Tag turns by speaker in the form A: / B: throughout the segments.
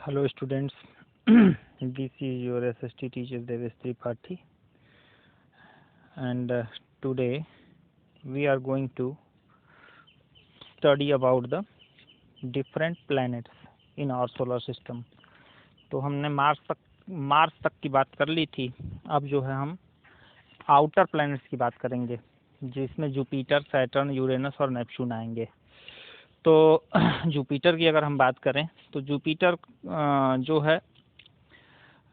A: Hello students, this is your SST teacher Devesh Tripathi, and today we are going to study about the different planets in our solar system. तो हमने Mars तक की बात कर ली थी। अब जो है हम आउटर प्लैनेट्स की बात करेंगे, जिसमें जुपिटर, सैटर्न, यूरेनस और नेपच्यून आएंगे। तो जुपिटर की अगर हम बात करें तो जुपिटर जो है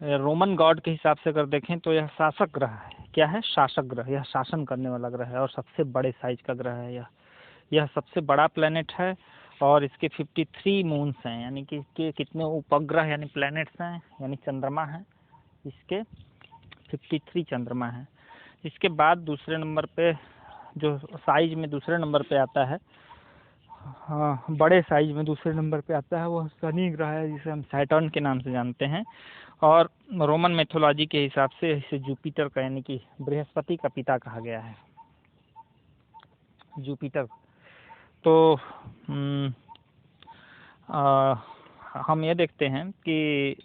A: रोमन गॉड के हिसाब से अगर देखें तो यह शासक ग्रह है। क्या है? शासक ग्रह। यह शासन करने वाला ग्रह है और सबसे बड़े साइज का ग्रह है। यह सबसे बड़ा प्लेनेट है और इसके 53 मून्स हैं, यानी कि इसके कितने उपग्रह यानी प्लैनेट्स हैं, यानी चंद्रमा हैं। इसके 53 चंद्रमा हैं। इसके बाद दूसरे नंबर पे जो साइज में दूसरे नंबर पे आता है, बड़े साइज में दूसरे नंबर पे आता है, वह शनि ग्रह है, जिसे हम सैटर्न के नाम से जानते हैं। और रोमन मैथोलॉजी के हिसाब से इसे जुपिटर का यानी कि बृहस्पति का पिता कहा गया है, जुपिटर। तो हम ये देखते हैं कि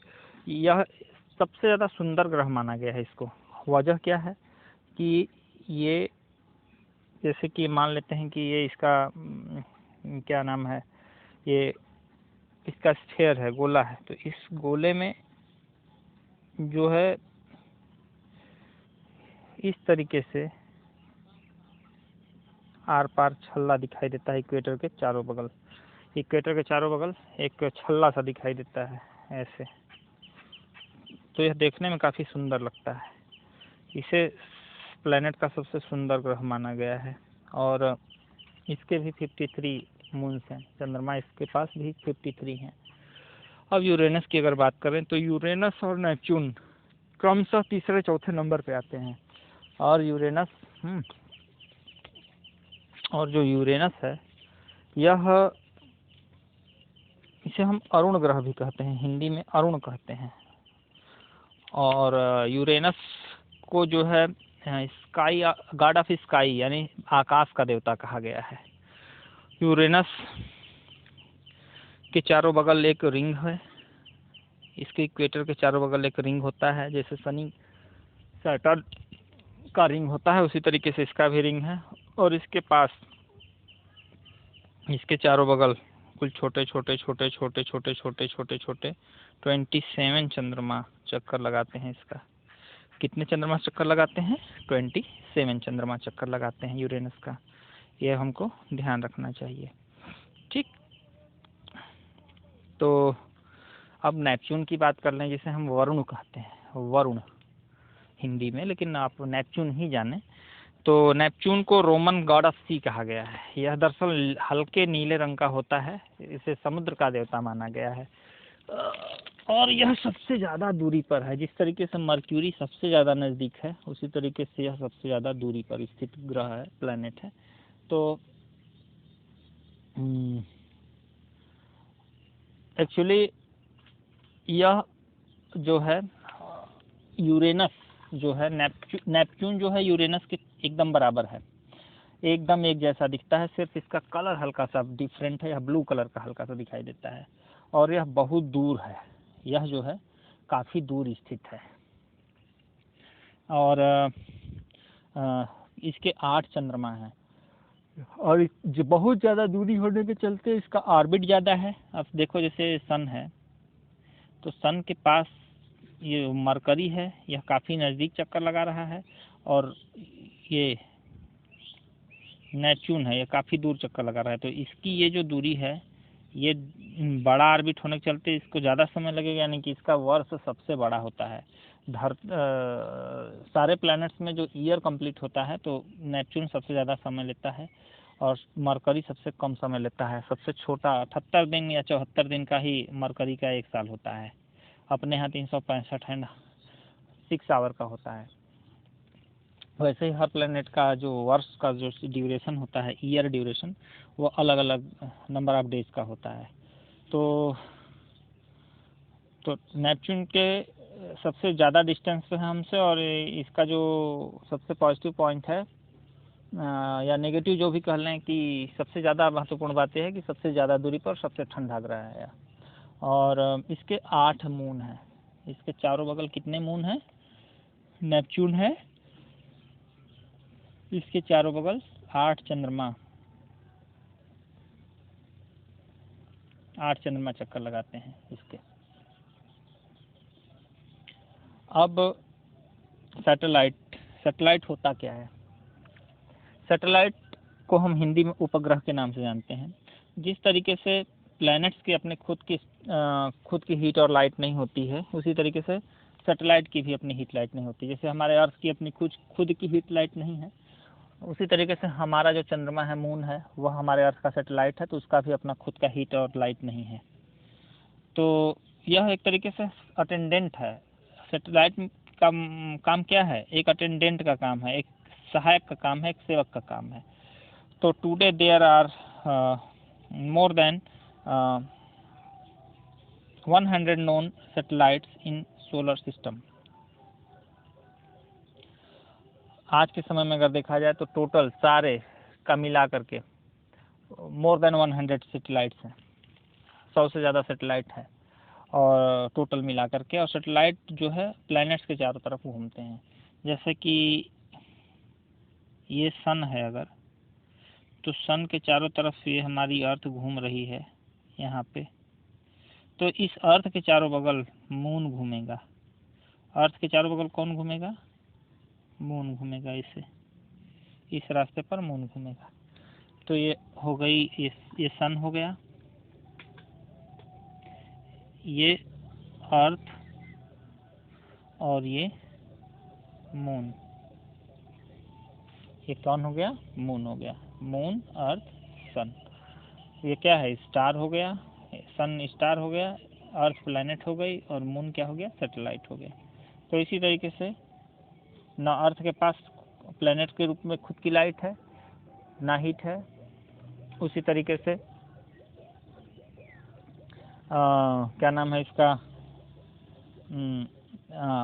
A: यह सबसे ज़्यादा सुंदर ग्रह माना गया है इसको। वजह क्या है कि ये, जैसे कि मान लेते हैं कि ये इसका क्या नाम है, ये इसका स्फीयर है, गोला है। तो इस गोले में जो है इस तरीके से आर पार छल्ला दिखाई देता है। इक्वेटर के चारों बगल, इक्वेटर के चारों बगल एक छल्ला सा दिखाई देता है ऐसे। तो यह देखने में काफ़ी सुंदर लगता है। इसे प्लैनेट का सबसे सुंदर ग्रह माना गया है और इसके भी 53 मून्स हैं। चंद्रमा इसके पास भी 53 हैं। अब यूरेनस की अगर बात करें तो यूरेनस और नेपच्यून क्रमशः तीसरे चौथे नंबर पे आते हैं। और यूरेनस और जो यूरेनस है, यह इसे हम अरुण ग्रह भी कहते हैं, हिंदी में अरुण कहते हैं। और यूरेनस को जो है स्काई गॉड ऑफ स्काई यानी आकाश का देवता कहा गया है। यूरेनस के चारों बगल एक रिंग है, इसके इक्वेटर के चारों बगल एक रिंग होता है, जैसे शनि सैटर्न का रिंग होता है उसी तरीके से इसका भी रिंग है। और इसके पास इसके चारों बगल कुल छोटे छोटे छोटे छोटे छोटे छोटे छोटे छोटे 27 चंद्रमा चक्कर लगाते हैं। इसका कितने चंद्रमा चक्कर लगाते हैं? 27 चंद्रमा चक्कर लगाते हैं यूरेनस का। यह हमको ध्यान रखना चाहिए, ठीक। तो अब नेपच्यून की बात कर लें, जिसे हम वरुण कहते हैं, वरुण हिंदी में, लेकिन आप नेपच्यून ही जाने। तो नेपच्यून को रोमन गॉड ऑफ सी कहा गया है। यह दरअसल हल्के नीले रंग का होता है, इसे समुद्र का देवता माना गया है। और यह सबसे ज़्यादा दूरी पर है। जिस तरीके से मर्क्यूरी सबसे ज़्यादा नज़दीक है, उसी तरीके से यह सबसे ज़्यादा दूरी पर स्थित ग्रह है, प्लैनेट है। तो एक्चुअली यह जो है यूरेनस जो है, नेपच्यून जो है यूरेनस के एकदम बराबर है, एकदम एक जैसा दिखता है। सिर्फ इसका कलर हल्का सा डिफरेंट है, यह ब्लू कलर का हल्का सा दिखाई देता है। और यह बहुत दूर है, यह जो है काफ़ी दूर स्थित है। और इसके 8 चंद्रमा हैं। और जो बहुत ज़्यादा दूरी होने के चलते इसका ऑर्बिट ज़्यादा है। अब देखो, जैसे सन है तो सन के पास ये मरकरी है, यह काफ़ी नज़दीक चक्कर लगा रहा है। और ये नेपच्यून है, ये काफ़ी दूर चक्कर लगा रहा है। तो इसकी ये जो दूरी है, ये बड़ा ऑर्बिट होने के चलते इसको ज़्यादा समय लगेगा, यानी कि इसका वर्ष सबसे बड़ा होता है। सारे प्लैनेट्स में जो ईयर कंप्लीट होता है तो नेपच्यून सबसे ज़्यादा समय लेता है और मरकरी सबसे कम समय लेता है। सबसे छोटा 78 दिन या 74 दिन का ही मरकरी का एक साल होता है। अपने यहाँ 365 एंड 6 आवर का होता है। वैसे ही हर प्लेनेट का जो वर्ष का जो ड्यूरेशन होता है, ईयर ड्यूरेशन, वो अलग अलग नंबर ऑफ डेज का होता है। तो नेपच्यून के सबसे ज़्यादा डिस्टेंस पे है हमसे। और इसका जो सबसे पॉजिटिव पॉइंट है या नेगेटिव जो भी कह लें, कि सबसे ज़्यादा महत्वपूर्ण बात यह है कि सबसे ज़्यादा दूरी पर सबसे ठंडा ग्रह है। और इसके 8 मून हैं। इसके चारों बगल कितने मून हैं? नेपच्यून है, इसके चारों बगल 8 चंद्रमा, 8 चंद्रमा चक्कर लगाते हैं इसके। अब सैटेलाइट होता क्या है? सैटेलाइट को हम हिंदी में उपग्रह के नाम से जानते हैं। जिस तरीके से प्लैनेट्स की अपने खुद की हीट और लाइट नहीं होती है, उसी तरीके से सैटेलाइट की भी अपनी हीट लाइट नहीं होती। जैसे हमारे अर्थ की अपनी खुद की हीट लाइट नहीं है, उसी तरीके से हमारा जो चंद्रमा है, मून है, वह हमारे अर्थ का सैटेलाइट है, तो उसका भी अपना खुद का हीट और लाइट नहीं है। तो यह एक तरीके से अटेंडेंट है। सैटेलाइट का काम क्या है? एक अटेंडेंट का काम है, एक सहायक का काम है, एक सेवक का काम है। तो today there are more than 100 known satellites in solar system। आज के समय में अगर देखा जाए तो टोटल सारे का मिला करके मोर देन 100 सैटेलाइट्स हैं, 100 से ज़्यादा सैटेलाइट है और टोटल मिला करके। और सैटेलाइट जो है प्लैनेट्स के चारों तरफ घूमते हैं। जैसे कि ये सन है, अगर तो सन के चारों तरफ ये हमारी अर्थ घूम रही है यहाँ पे, तो इस अर्थ के चारों बगल मून घूमेगा। अर्थ के चारों बगल कौन घूमेगा? मून घूमेगा। इस रास्ते पर मून घूमेगा। तो ये हो गई, ये सन हो गया, ये अर्थ और ये मून। ये कौन हो गया? मून हो गया। मून, अर्थ, सन। ये क्या है? स्टार हो गया। सन स्टार हो गया, अर्थ प्लैनेट हो गई, और मून क्या हो गया? सैटेलाइट हो गया। तो इसी तरीके से ना अर्थ के पास प्लैनेट के रूप में खुद की लाइट है, ना हीट है। उसी तरीके से क्या नाम है इसका,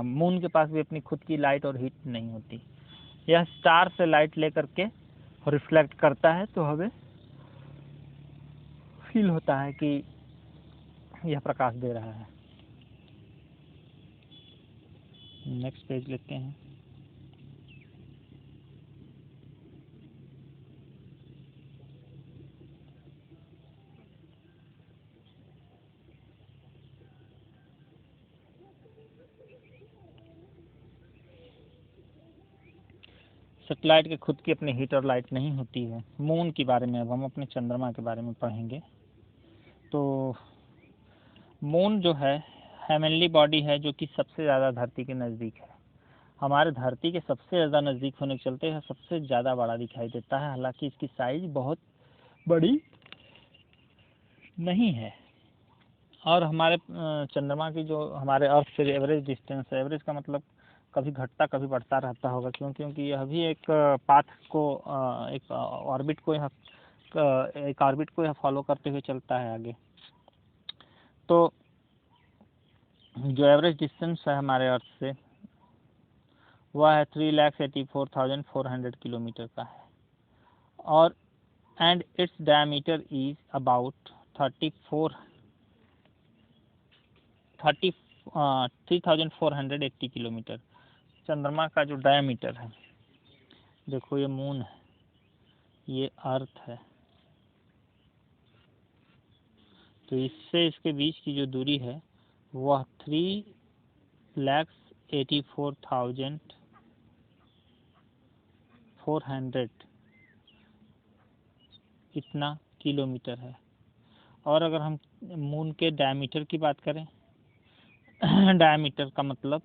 A: मून के पास भी अपनी खुद की लाइट और हीट नहीं होती। यह स्टार से लाइट लेकर के रिफ्लेक्ट करता है, तो हमें फील होता है कि यह प्रकाश दे रहा है। नेक्स्ट पेज लेते हैं। सैटेलाइट के खुद की अपनी हीट और लाइट नहीं होती है। मून के बारे में अब हम अपने चंद्रमा के बारे में पढ़ेंगे। तो मून जो है हेवनली बॉडी है, जो कि सबसे ज़्यादा धरती के नज़दीक है। हमारे धरती के सबसे ज़्यादा नज़दीक होने के चलते है सबसे ज़्यादा बड़ा दिखाई देता है। हालांकि इसकी साइज बहुत बड़ी नहीं है। और हमारे चंद्रमा की जो हमारे अर्थ से एवरेज डिस्टेंस है, एवरेज का मतलब कभी घटता कभी बढ़ता रहता होगा, क्योंकि यह भी एक पाथ को एक ऑर्बिट को यह फॉलो करते हुए चलता है आगे। तो जो एवरेज डिस्टेंस है हमारे अर्थ से, वह है 3,84,400 किलोमीटर का है। और and its diameter is about 3,480 kilometre. चंद्रमा का जो डायमीटर है, देखो ये मून है, ये अर्थ है, तो इससे इसके बीच की जो दूरी है वह 3,84,400 इतना किलोमीटर है। और अगर हम मून के डायमीटर की बात करें, डायमीटर का मतलब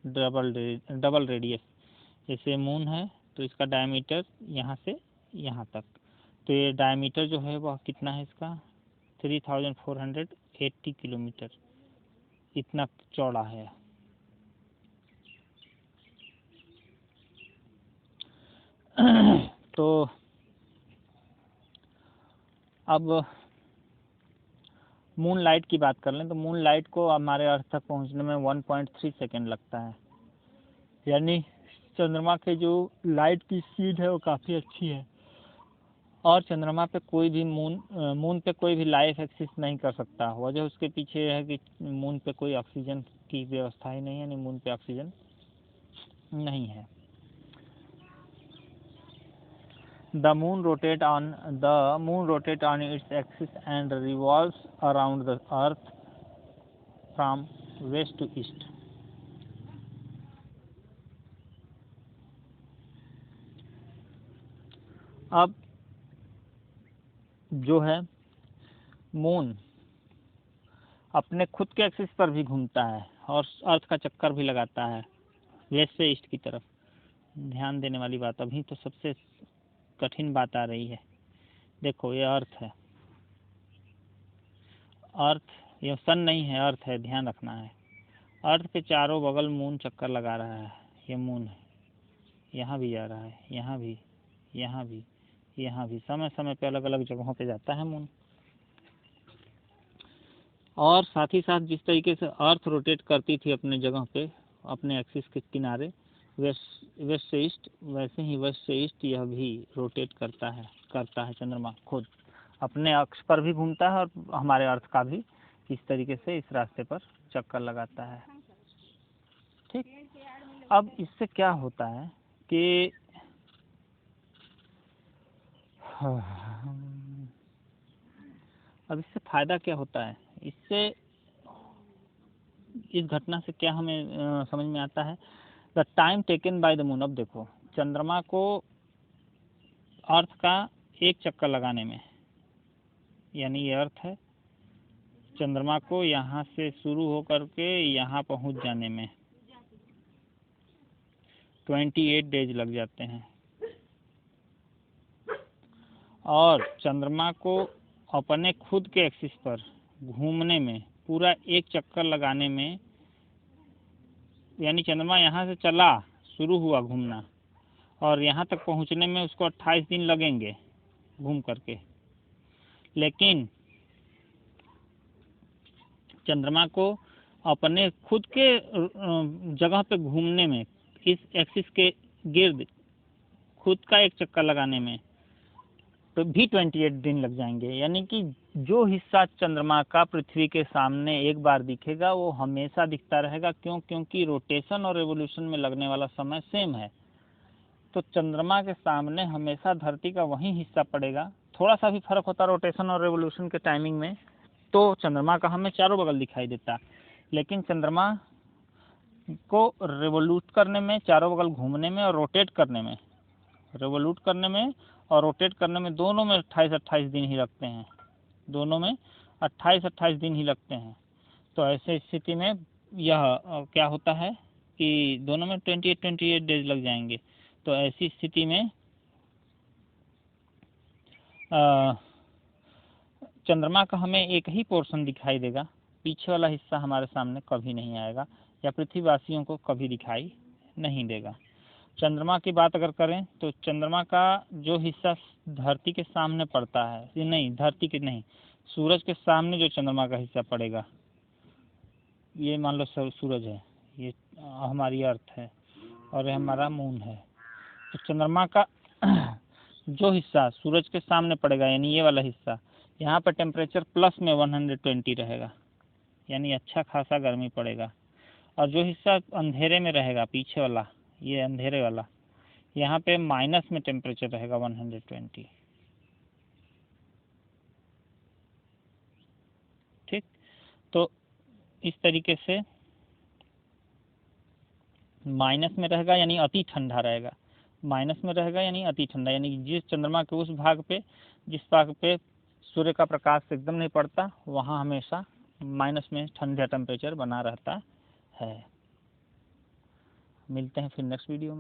A: डबल रेडियस। जैसे मून है तो इसका डायमीटर यहाँ से यहाँ तक, तो ये डायमीटर जो है वह कितना है इसका? 3,480 किलोमीटर इतना चौड़ा है। तो अब मून लाइट की बात कर लें तो मून लाइट को हमारे अर्थ तक पहुंचने में 1.3 सेकेंड लगता है। यानी चंद्रमा के जो लाइट की स्पीड है वो काफ़ी अच्छी है। और चंद्रमा पे कोई भी मून पे कोई भी लाइफ एक्सिस्ट नहीं कर सकता। वजह उसके पीछे है कि मून पे कोई ऑक्सीजन की व्यवस्था ही नहीं है, यानी मून पे ऑक्सीजन नहीं है। The moon rotates on its axis and revolves around the earth from west to east. अब जो है मून अपने खुद के एक्सिस पर भी घूमता है और अर्थ का चक्कर भी लगाता है वेस्ट से ईस्ट की तरफ। ध्यान देने वाली बात, अभी तो सबसे कठिन बात आ रही है। देखो ये अर्थ है, अर्थ ये सन नहीं है, अर्थ है, ध्यान रखना है। अर्थ के चारों बगल मून चक्कर लगा रहा है। ये मून है, यहाँ भी जा रहा है, यहाँ भी, यहाँ भी, यहाँ भी, समय समय पे अलग अलग जगहों पे जाता है मून। और साथ ही साथ जिस तरीके से अर्थ रोटेट करती थी अपने जगह पे, अपने एक्सिस के किनारे वेस्ट से ईस्ट, वैसे ही वेस्ट से ईस्ट यह भी रोटेट करता है चंद्रमा खुद अपने अक्ष पर भी घूमता है और हमारे अर्थ का भी इस तरीके से इस रास्ते पर चक्कर लगाता है। ठीक, अब इससे क्या होता है कि अब इससे फायदा क्या होता है, इससे इस घटना से क्या हमें समझ में आता है। The time taken by the moon. अब देखो चंद्रमा को अर्थ का एक चक्कर लगाने में, यानी ये अर्थ है, चंद्रमा को यहाँ से शुरू होकर के यहाँ पहुँच जाने में 28 डेज लग जाते हैं। और चंद्रमा को अपने खुद के एक्सिस पर घूमने में, पूरा एक चक्कर लगाने में, यानी चंद्रमा यहाँ से चला, शुरू हुआ घूमना, और यहाँ तक पहुँचने में उसको 28 दिन लगेंगे घूम करके। लेकिन चंद्रमा को अपने खुद के जगह पे घूमने में, इस एक्सिस के गिर्द खुद का एक चक्कर लगाने में तो भी 28 दिन लग जाएंगे। यानी कि जो हिस्सा चंद्रमा का पृथ्वी के सामने एक बार दिखेगा वो हमेशा दिखता रहेगा। क्यों? क्योंकि रोटेशन और रेवोल्यूशन में लगने वाला समय सेम है। तो चंद्रमा के सामने हमेशा धरती का वही हिस्सा पड़ेगा। थोड़ा सा भी फर्क होता रोटेशन और रेवोल्यूशन के टाइमिंग में तो चंद्रमा का हमें चारों बगल दिखाई देता, लेकिन चंद्रमा को रेवोल्यूट करने में, चारों बगल घूमने में और रोटेट करने में, रेवोल्यूट करने में और रोटेट करने में, दोनों में 28-28 दिन ही लगते हैं। दोनों में 28-28 दिन ही लगते हैं। तो ऐसे स्थिति में यह क्या होता है कि दोनों में 28 डेज लग जाएंगे। तो ऐसी स्थिति में चंद्रमा का हमें एक ही पोर्शन दिखाई देगा, पीछे वाला हिस्सा हमारे सामने कभी नहीं आएगा या पृथ्वीवासियों को कभी दिखाई नहीं देगा। चंद्रमा की बात अगर करें तो चंद्रमा का जो हिस्सा धरती के सामने पड़ता है, नहीं धरती के नहीं, सूरज के सामने जो चंद्रमा का हिस्सा पड़ेगा, ये मान लो सूरज है, ये हमारी अर्थ है और ये हमारा मून है। तो चंद्रमा का जो हिस्सा सूरज के सामने पड़ेगा, यानी ये वाला हिस्सा, यहाँ पर टेम्परेचर प्लस में 120 रहेगा, यानी अच्छा खासा गर्मी पड़ेगा। और जो हिस्सा अंधेरे में रहेगा, पीछे वाला, ये अंधेरे वाला, यहाँ पे माइनस में टेम्परेचर रहेगा 120। ठीक, तो इस तरीके से माइनस में रहेगा यानी अति ठंडा रहेगा, माइनस में रहेगा यानी अति ठंडा, यानी जिस चंद्रमा के उस भाग पे, जिस भाग पे सूर्य का प्रकाश एकदम नहीं पड़ता, वहाँ हमेशा माइनस में ठंडा टेम्परेचर बना रहता है। मिलते हैं फिर नेक्स्ट वीडियो में।